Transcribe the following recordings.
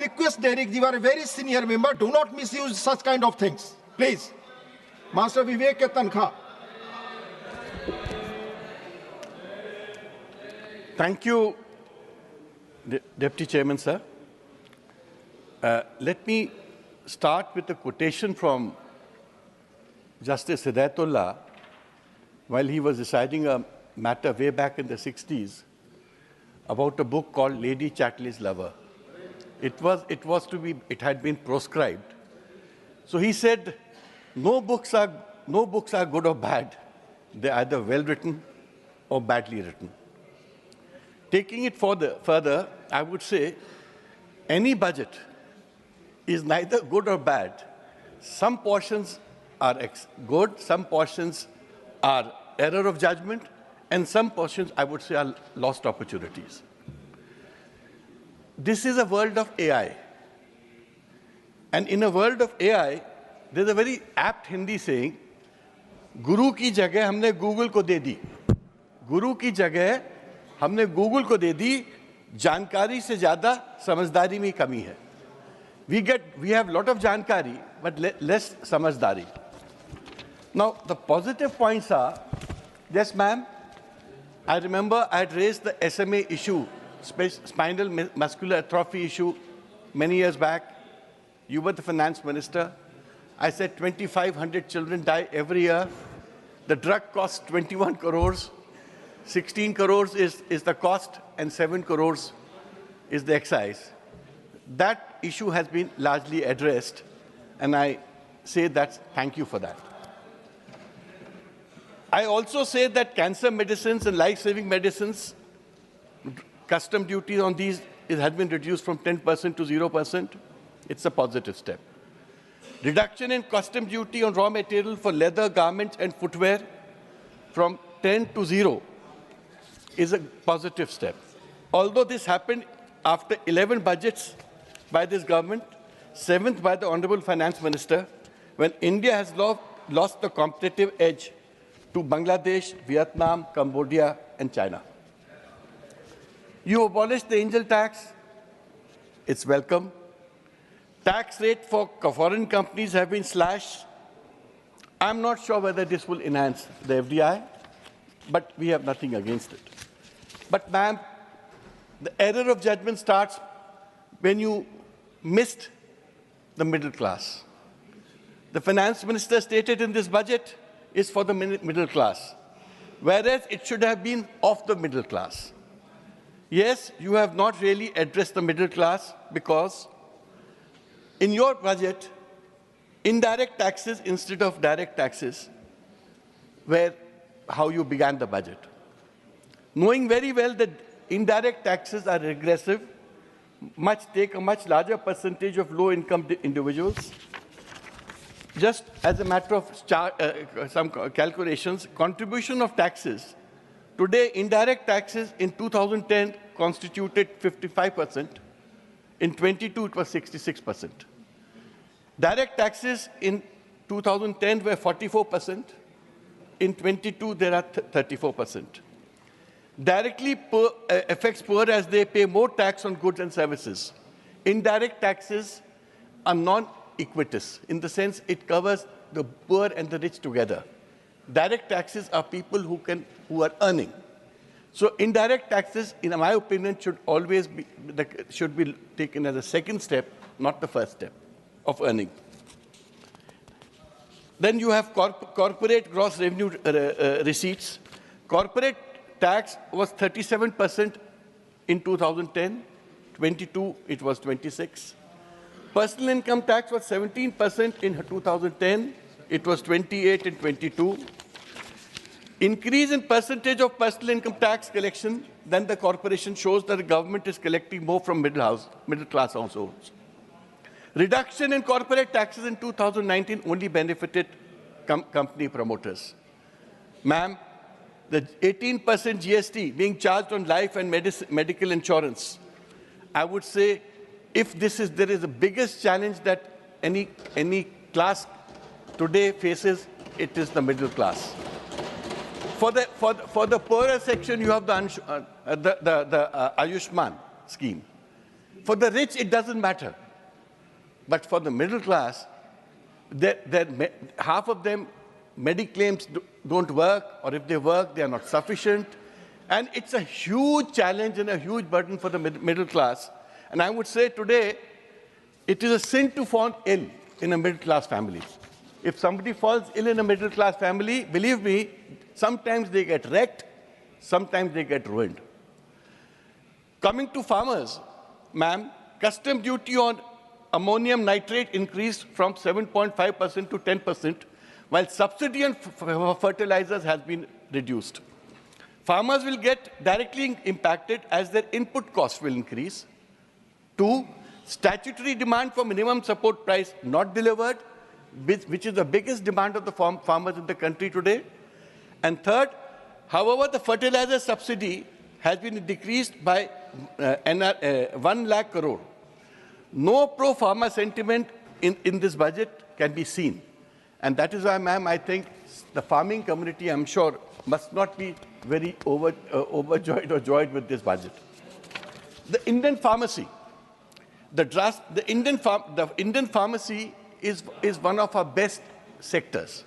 request Derek, you are a very senior member, do not misuse such kind of things. Please. Master Vivek ke Tankha. Thank you, Deputy Chairman, sir. Let me start with a quotation from Justice Hidayatullah while he was deciding a matter way back in the 60s about a book called Lady Chatterley's Lover. It had been proscribed. So he said, no books are good or bad. They're either well written or badly written. Taking it further, I would say any budget is neither good or bad. Some portions are good, some portions are error of judgment, and some portions, I would say, are lost opportunities. This is a world of AI. And in a world of AI, there's a very apt Hindi saying, Guru ki jagah humne Google ko de di. Guru ki jagah हमने Google को दे दी जानकारी से ज्यादा समझदारी में कमी है we have lot of जानकारी but less समझदारी. Now the positive points are, yes ma'am, I remember I had raised the SMA issue, spinal muscular atrophy issue many years back. You were the finance minister. I said 2,500 children die every year. The drug costs 21 crores. 16 crores is the cost and 7 crores is the excise. That issue has been largely addressed, and I say that thank you for that. I also say that cancer medicines and life-saving medicines, custom duty on these has been reduced from 10% to 0%. It's a positive step. Reduction in custom duty on raw material for leather, garments and footwear from 10 to 0 is a positive step. Although this happened after 11 budgets by this government, 7th by the Honorable Finance Minister, when India has lost the competitive edge to Bangladesh, Vietnam, Cambodia, and China. You abolished the angel tax. It's welcome. Tax rate for foreign companies have been slashed. I'm not sure whether this will enhance the FDI, but we have nothing against it. But ma'am, the error of judgment starts when you missed the middle class. The finance minister stated in this budget is for the middle class, whereas it should have been of the middle class. Yes, you have not really addressed the middle class because in your budget, indirect taxes instead of direct taxes were how you began the budget. Knowing very well that indirect taxes are regressive, take a much larger percentage of low-income individuals. Just as a matter of some calculations, contribution of taxes, today indirect taxes in 2010 constituted 55%. In 22, it was 66%. Direct taxes in 2010 were 44%. In 22, there are 34%. Directly affects poor as they pay more tax on goods and services. Indirect taxes are non-equitous in the sense it covers the poor and the rich together. Direct taxes are people who are earning. So indirect taxes, in my opinion, should be taken as a second step, not the first step of earning. Then you have corporate gross revenue receipts. Corporate tax was 37% in 2010, 22 it was 26. Personal income tax was 17% in 2010, it was 28 in 22. Increase in percentage of personal income tax collection, then the corporation shows that the government is collecting more from middle class households. Reduction in corporate taxes in 2019 only benefited company promoters. Ma'am, the 18% GST being charged on life and medical insurance, I would say if there is the biggest challenge that any class today faces, it is the middle class. For the poorer section, you have the Ayushman scheme. For the rich, it doesn't matter. But for the middle class, half of them, mediclaims don't work, or if they work, they are not sufficient. And it's a huge challenge and a huge burden for the middle class. And I would say today, it is a sin to fall ill in a middle class family. If somebody falls ill in a middle class family, believe me, sometimes they get wrecked, sometimes they get ruined. Coming to farmers, ma'am, custom duty on ammonium nitrate increased from 7.5% to 10%, while subsidy on fertilizers has been reduced. Farmers will get directly impacted as their input costs will increase. 2, statutory demand for minimum support price not delivered, which is the biggest demand of the farmers in the country today. And 3rd, however, the fertilizer subsidy has been decreased by 1 lakh crore. No pro-farmer sentiment in this budget can be seen. And that is why, ma'am, I think the farming community, I'm sure, must not be very overjoyed or joyed with this budget. The Indian pharmacy. The Indian pharmacy is one of our best sectors.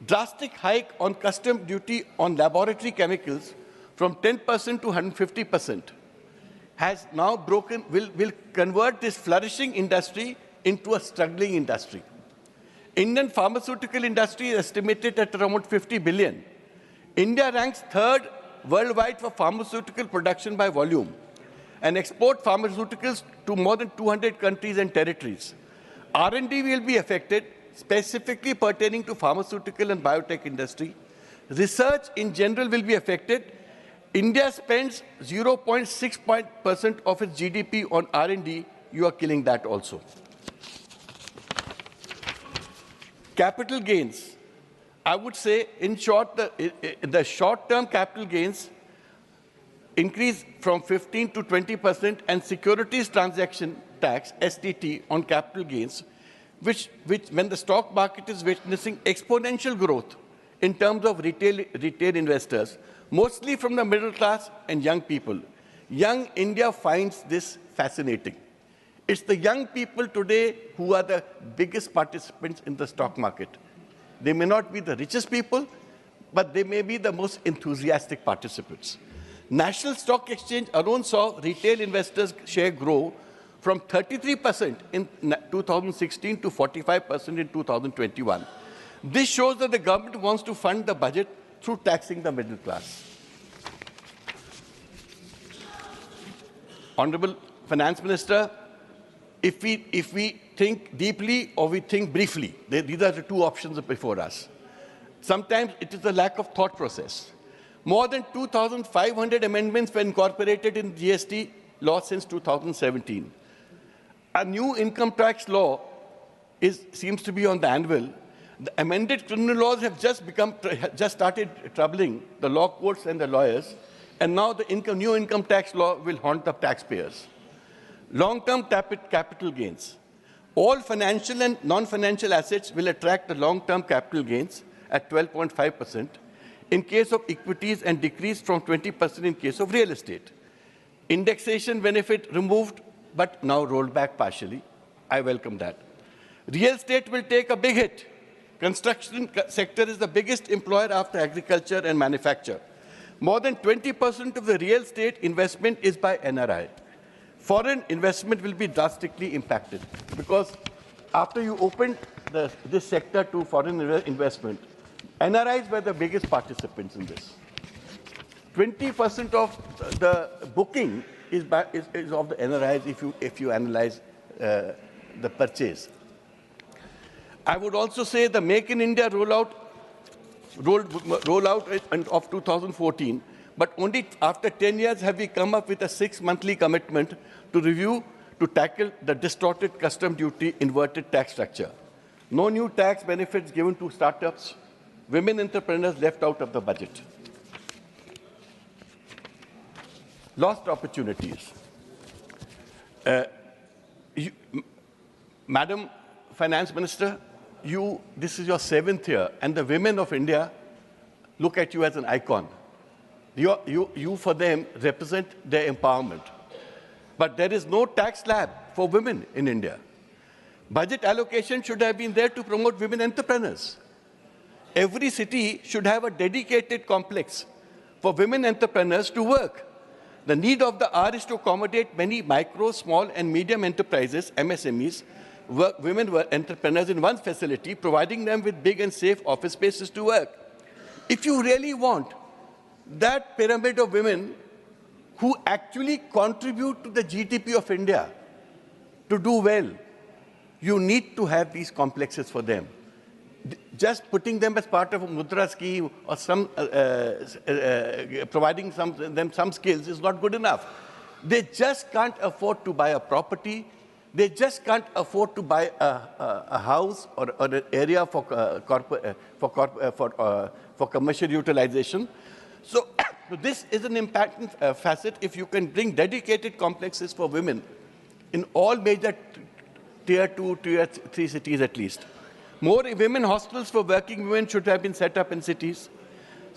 Drastic hike on custom duty on laboratory chemicals from 10% to 150% has now broken, will convert this flourishing industry into a struggling industry. Indian pharmaceutical industry is estimated at around 50 billion. India ranks 3rd worldwide for pharmaceutical production by volume and export pharmaceuticals to more than 200 countries and territories. R&D will be affected, specifically pertaining to pharmaceutical and biotech industry. Research in general will be affected. India spends 0.6% of its GDP on R&D. You are killing that also. Capital gains. I would say, in short, the short-term capital gains increase from 15 to 20%, and securities transaction tax, STT, on capital gains, which when the stock market is witnessing exponential growth in terms of retail investors, mostly from the middle class and young people. Young India finds this fascinating. It's the young people today who are the biggest participants in the stock market. They may not be the richest people, but they may be the most enthusiastic participants. National Stock Exchange alone saw retail investors' share grow from 33% in 2016 to 45% in 2021. This shows that the government wants to fund the budget through taxing the middle class. Honorable Finance Minister, if we think deeply or we think briefly, these are the two options before us. Sometimes it is a lack of thought process. More than 2,500 amendments were incorporated in GST law since 2017. A new income tax law seems to be on the anvil. The amended criminal laws have just started troubling the law courts and the lawyers, and now the new income tax law will haunt the taxpayers. Long-term capital gains. All financial and non-financial assets will attract the long-term capital gains at 12.5% in case of equities and decrease from 20% in case of real estate. Indexation benefit removed, but now rolled back partially. I welcome that. Real estate will take a big hit. Construction sector is the biggest employer after agriculture and manufacture. More than 20% of the real estate investment is by NRI. Foreign investment will be drastically impacted because after you opened this sector to foreign investment, NRIs were the biggest participants in this. 20% of the booking is of the NRIs if you analyze the purchase. I would also say the Make in India rollout of 2014, but only after 10 years have we come up with a 6-monthly commitment to review to tackle the distorted custom duty inverted tax structure. No new tax benefits given to startups. Women entrepreneurs left out of the budget. Lost opportunities. Madam Finance Minister, this is your 7th year, and the women of India look at you as an icon. You for them represent their empowerment. But there is no tax slab for women in India. Budget allocation should have been there to promote women entrepreneurs. Every city should have a dedicated complex for women entrepreneurs to work. The need of the hour is to accommodate many micro, small, and medium enterprises, MSMEs, women entrepreneurs in one facility, providing them with big and safe office spaces to work. If you really want that pyramid of women who actually contribute to the GDP of India to do well, you need to have these complexes for them. Just putting them as part of a mudra scheme or providing them some skills is not good enough. They just can't afford to buy a property. They just can't afford to buy a house or an area for commercial utilization. So this is an important facet. If you can bring dedicated complexes for women in all major tier 2, tier 3 cities at least. More women hostels for working women should have been set up in cities.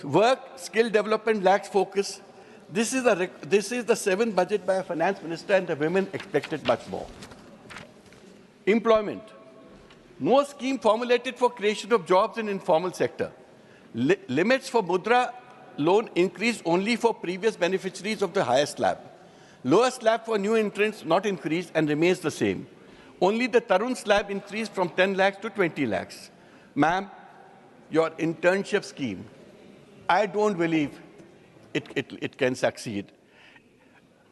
Work skill development lacks focus. This is the 7th budget by a finance minister, and the women expected much more. Employment. No scheme formulated for creation of jobs in informal sector. Limits for Mudra loan increased only for previous beneficiaries of the highest slab. Lower slab for new entrants not increased and remains the same. Only the Tarun slab increased from 10 lakhs to 20 lakhs. Ma'am, your internship scheme, I don't believe it can succeed.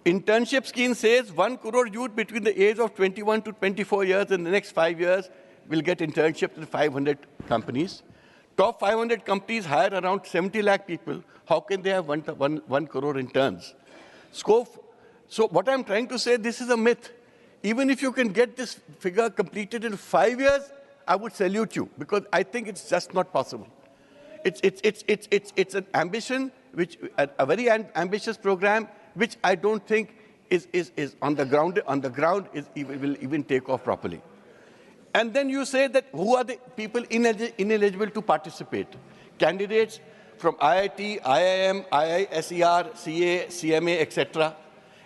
Internship scheme says 1 crore youth between the age of 21 to 24 years in the next 5 years will get internships in 500 companies. Top 500 companies hire around 70 lakh people. How can they have 1 crore interns? Scope. So what I'm trying to say, this is a myth. Even if you can get this figure completed in 5 years, I would salute you, because I think it's just not possible. It's an ambition, a very ambitious program, which I don't think is on the ground will even take off properly. And then you say that who are the people ineligible to participate? Candidates from IIT, IIM, IISER, CA, CMA, etc.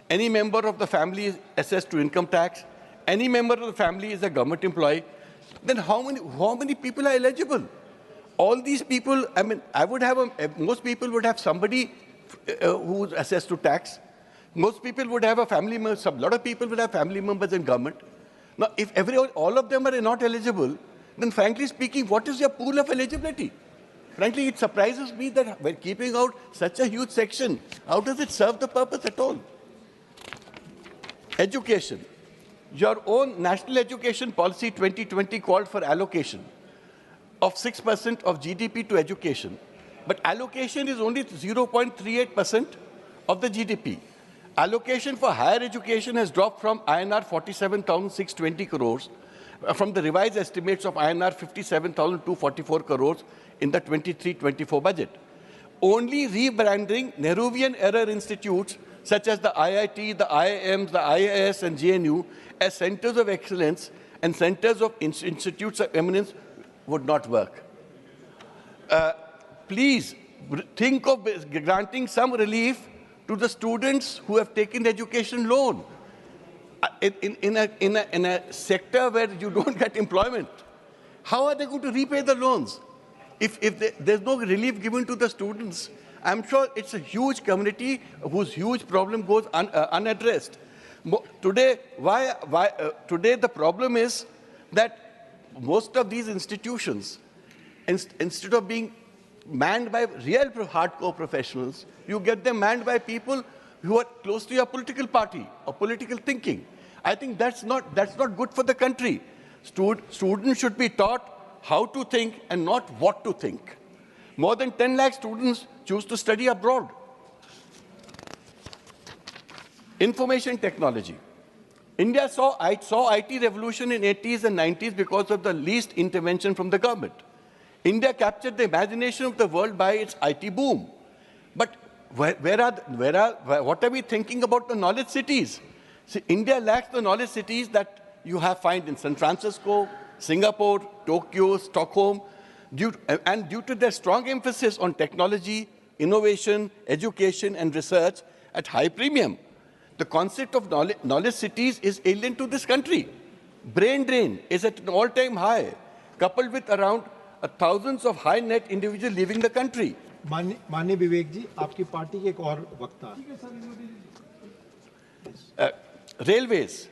Any member of the family is assessed to income tax. Any member of the family is a government employee. Then how many people are eligible? All these people, I mean, most people would have somebody who's assessed to tax. Most people would have a family member. A lot of people would have family members in government. Now, if all of them are not eligible, then frankly speaking, what is your pool of eligibility? Frankly, it surprises me that we're keeping out such a huge section. How does it serve the purpose at all? Education. Your own National Education Policy 2020 called for allocation of 6% of GDP to education. But allocation is only 0.38% of the GDP. Allocation for higher education has dropped from INR 47,620 crores from the revised estimates of INR 57,244 crores in the 23-24 budget. Only rebranding Nehruvian era institutes such as the IIT, the IIMs, the IIS and JNU as centers of excellence and centers of institutes of eminence would not work. Please think of granting some relief to the students who have taken education loan in a sector where you don't get employment. How are they going to repay the loans? If there's no relief given to the students, I'm sure it's a huge community whose huge problem goes unaddressed. Today, today the problem is that most of these institutions, instead of being manned by real hardcore professionals, you get them manned by people who are close to your political party or political thinking. I think that's not good for the country. Students should be taught how to think and not what to think. More than 10 lakh students choose to study abroad. Information technology. India saw IT revolution in 80s and 90s because of the least intervention from the government. India captured the imagination of the world by its IT boom. But what are we thinking about the knowledge cities? See, India lacks the knowledge cities that you find in San Francisco, Singapore, Tokyo, Stockholm, due to their strong emphasis on technology, innovation, education, and research at high premium. The concept of knowledge cities is alien to this country. Brain drain is at an all-time high, coupled with around thousands of high net individuals leaving the country. माननीय विवेक जी, आपकी party के एक और वक्ता। Railways.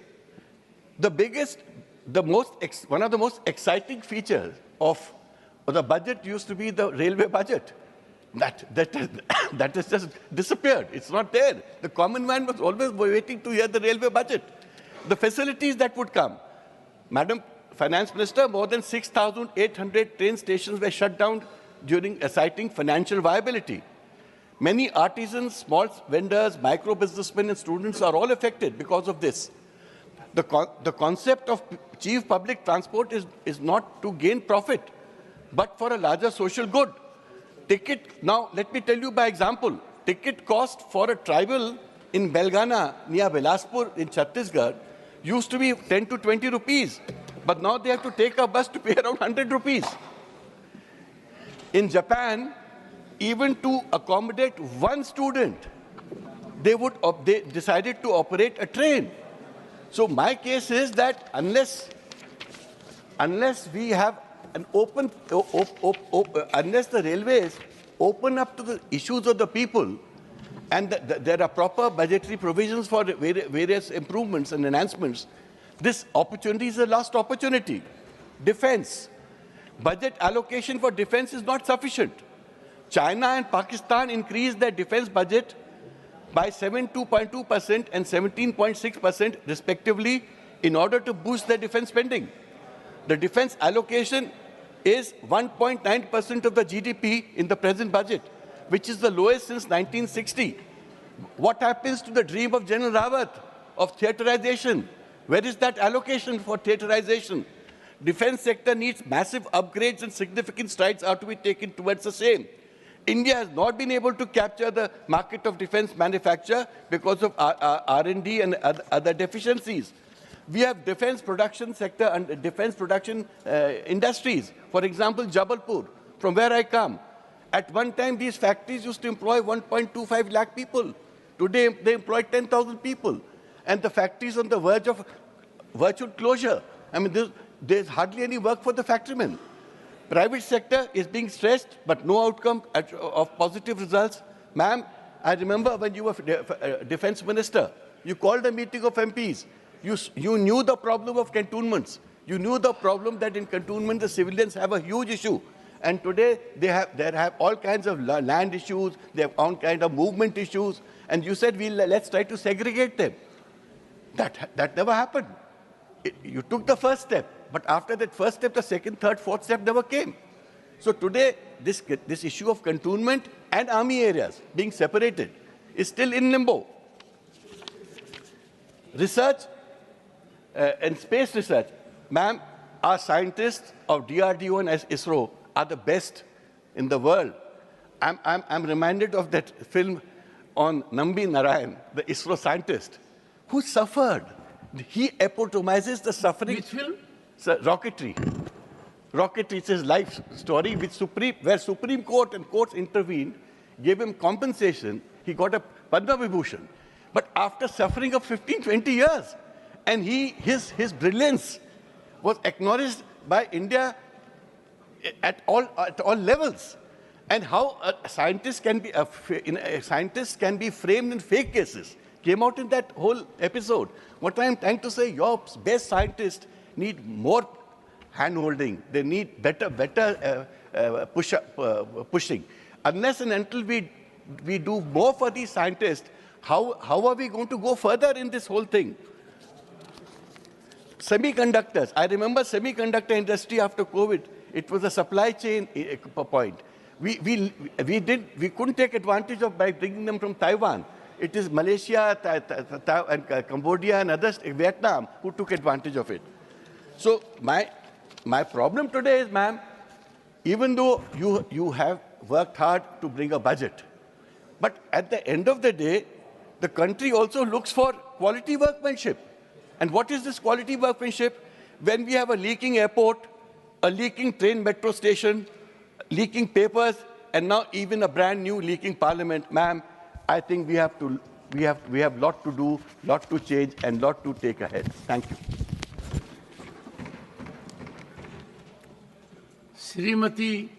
One of the most exciting features of the budget used to be the railway budget. That has just disappeared. It's not there. The common man was always waiting to hear the railway budget. The facilities that would come. Madam Finance Minister, more than 6,800 train stations were shut down during citing financial viability. Many artisans, small vendors, micro businessmen and students are all affected because of this. The concept of chief public transport is not to gain profit, but for a larger social good. Now, let me tell you by example, ticket cost for a tribal in Belgana near Bilaspur in Chhattisgarh used to be 10 to 20 rupees, but now they have to take a bus to pay around 100 rupees. In Japan, even to accommodate one student, they decided to operate a train. So my case is that unless we have an unless the railways open up to the issues of the people, and there are proper budgetary provisions for various improvements and enhancements, this opportunity is a lost opportunity. Defense. Budget allocation for defense is not sufficient. China and Pakistan increased their defense budget by 7.2% and 17.6% respectively in order to boost their defense spending. The defense allocation is 1.9% of the GDP in the present budget, which is the lowest since 1960. What happens to the dream of General Rawat of theaterization? Where is that allocation for theaterization? Defense sector needs massive upgrades and significant strides are to be taken towards the same. India has not been able to capture the market of defense manufacture because of R&D and other deficiencies. We have defense production sector and defense production industries. For example, Jabalpur, from where I come. At one time, these factories used to employ 1.25 lakh people. Today, they employ 10,000 people. And the factories on the verge of virtual closure. I mean, there's hardly any work for the factorymen. Private sector is being stressed, but no outcome of positive results. Ma'am, I remember when you were defense minister, you called a meeting of MPs. You knew the problem of cantonments. You knew the problem that in cantonment the civilians have a huge issue. And today they have all kinds of land issues, they have all kinds of movement issues. And you said, let's try to segregate them. That never happened. You took the first step, but after that first step, the second, third, fourth step never came. So today, this issue of cantonment and army areas being separated is still in limbo. Research and space research. Ma'am, our scientists of DRDO and ISRO are the best in the world. I'm reminded of that film on Nambi Narayan, the ISRO scientist, who suffered. He epitomizes the suffering. Which film? Sir, Rocketry. Rocketry is his life story, where Supreme Court and courts intervened, gave him compensation. He got a Padma Vibhushan. But after suffering of 15, 20 years, and his brilliance was acknowledged by India at all levels. And how scientists can be framed in fake cases came out in that whole episode. What I'm trying to say, your best scientists need more hand-holding. They need better pushing. Unless and until we do more for these scientists, how are we going to go further in this whole thing? Semiconductors. I remember semiconductor industry after COVID. It was a supply chain point. We couldn't take advantage of by bringing them from Taiwan. It is Malaysia, and Cambodia and others, Vietnam, who took advantage of it. So my problem today is, ma'am, even though you have worked hard to bring a budget, but at the end of the day, the country also looks for quality workmanship. And what is this quality workmanship? When we have a leaking airport, a leaking train metro station, leaking papers, and now even a brand new leaking parliament, ma'am, I think we have to We have lot to do, lot to change, and lot to take ahead. Thank you. Srimati